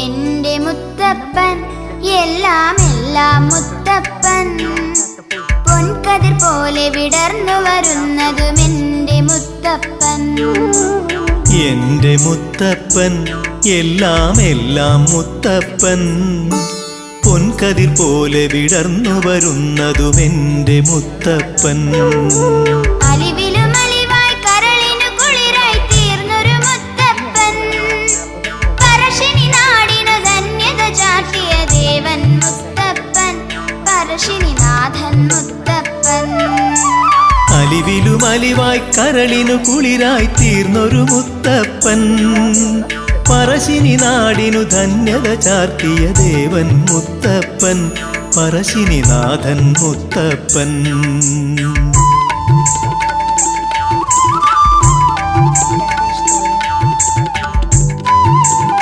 എന്റെ മുത്തപ്പൻ എല്ലാം എല്ലാം മുത്തപ്പൻ പൊൻകതിർ പോലെ വിടർന്നു വരുന്നതും എന്റെ മുത്തപ്പൻ. എന്റെ മുത്തപ്പൻ എല്ലാം എല്ലാം മുത്തപ്പൻ പൊൻകതിർ പോലെ വിടർന്നു വരുന്നതും എന്റെ മുത്തപ്പൻ. അലിവിലും അലിവായി കരളിനു കുളിരായി തീർന്നൊരു മുത്തപ്പൻ പറശ്ശിനി നാടിനു ധന്യത ചാർത്തിയ ദേവൻ മുത്തപ്പൻ പറശ്ശിനിനാഥൻ മുത്തപ്പൻ. അലിവിലും അലിവായി കരളിനു കുളിരായി തീർന്നൊരു മുത്തപ്പൻ പറശ്ശിനി നാടിനു ധന്യത ചാർത്തിയ ദേവൻ മുത്തപ്പൻ പറശ്ശിനിനാഥൻ മുത്തപ്പൻ.